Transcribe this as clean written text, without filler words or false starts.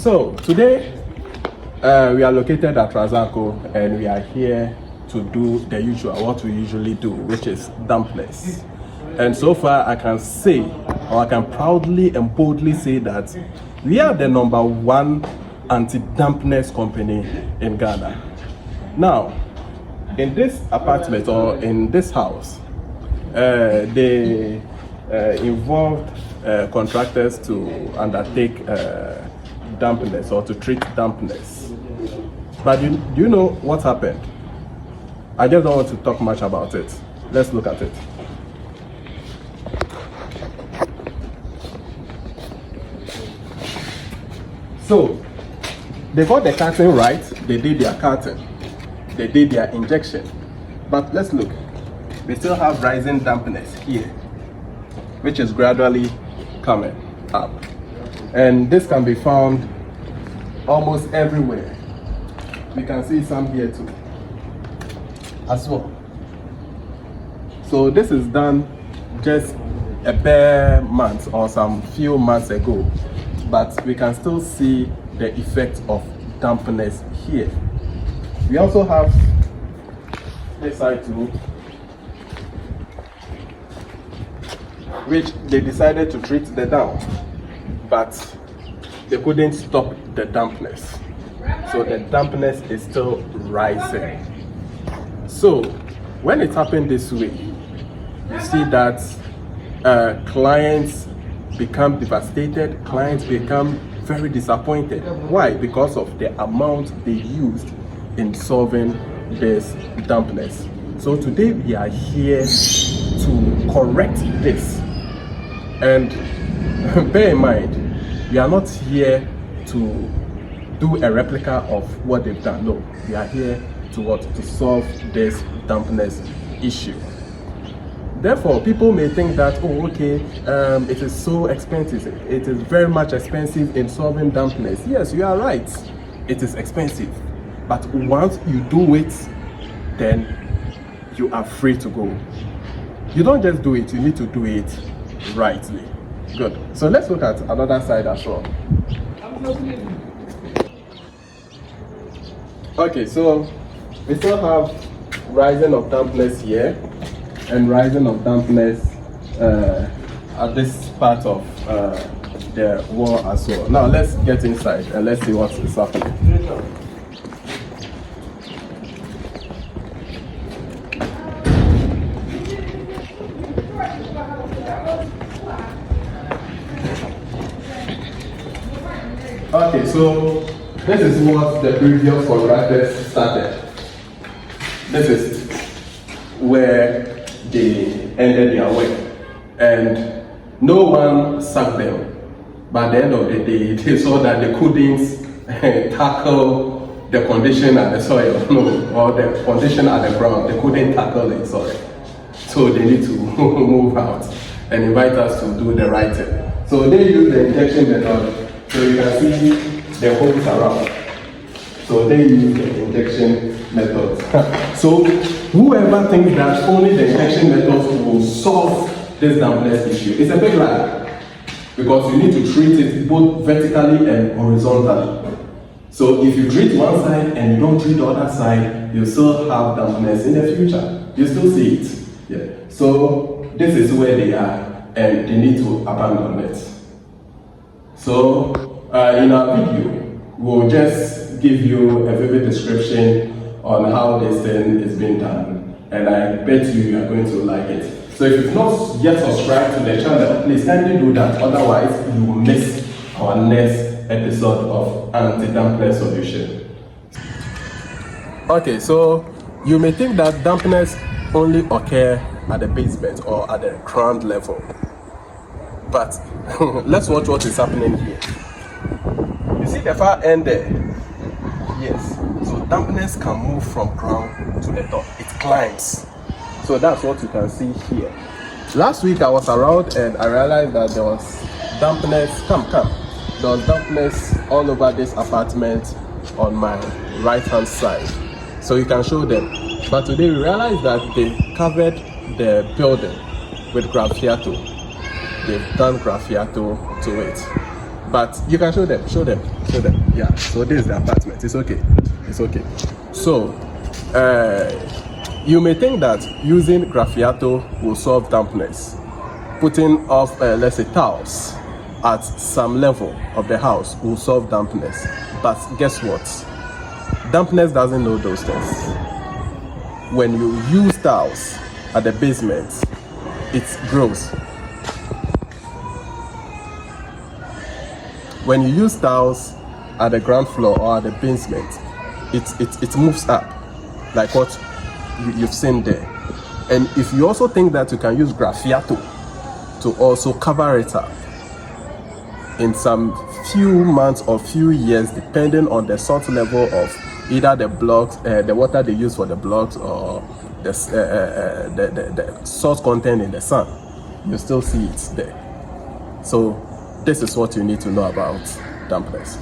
So today we are located at Razako and we are here to do the usual, what we usually do, which is dampness. And so far I can say, or I can proudly and boldly say that we are the #1 anti-dampness company in Ghana. Now, in this apartment or in this house, they involved contractors to undertake dampness or to treat dampness. But do you know what happened? I just don't want to talk much about it. Let's look at it. So, they got the curtain right, they did their curtain, they did their injection. But let's look. We still have rising dampness here, which is gradually coming up. And this can be found almost everywhere. We can see some here too, as well. So this is done just a bare month or some few months ago, but we can still see the effect of dampness here. We also have this side too, which they decided to treat the damp, but they couldn't stop the dampness. So the dampness is still rising. So when it happened this way, you see that clients become devastated, clients become very disappointed. Why? Because of the amount they used in solving this dampness. So today we are here to correct this. And bear in mind, we are not here to do a replica of what they've done. No, we are here to solve this dampness issue. Therefore, people may think that, oh, okay, it is so expensive. It is very much expensive in solving dampness. Yes, you are right. It is expensive. But once you do it, then you are free to go. You don't just do it, you need to do it rightly. Good. So let's look at another side as well. Okay, so we still have rising of dampness here and rising of dampness at this part of the wall as well. Now let's get inside and let's see what is happening. Okay, so this is what the previous contractors started. This is where they ended their work, and no one sacked them. By the end of the day, they saw that they couldn't tackle the condition at the soil, or the condition at the ground. They couldn't tackle it, sorry. So they need to move out and invite us to do the right thing. So they use the injection method. So you can see the holes around. So they use the injection method. So whoever thinks that only the injection method will solve this dampness issue, it's a big lie. Because you need to treat it both vertically and horizontally. So if you treat one side and you don't treat the other side, you still have dampness in the future. You still see it. Yeah. So this is where they are and they need to abandon it. So in our video, we'll just give you a vivid description on how this thing is being done, and I bet you are going to like it. So if you've not yet subscribed to the channel, please kindly do that, otherwise you will miss our next episode of Anti-Dampness Solution. Okay, so you may think that dampness only occurs at the basement or at the ground level, but let's watch what is happening here. You see the far end there? Yes. So dampness can move from ground to the top. It climbs. So that's what you can see here. Last week I was around and I realized that there was dampness. There was dampness all over this apartment on my right hand side. So you can show them. But today we realized that they covered the building with graffiato. They've done graffiato to it. But you can show them. Yeah, so this is the apartment. It's okay. So you may think that using graffiato will solve dampness. Putting off, let's say, tiles at some level of the house will solve dampness. But guess what? Dampness doesn't know those things. When you use tiles at the basement, it grows. When you use tiles at the ground floor or at the basement, it moves up, like what you've seen there. And if you also think that you can use graffiato to also cover it up in some few months or few years, depending on the salt level of either the blocks, the water they use for the blocks, or the salt content in the sun, you still see it there. So this is what you need to know about dampness.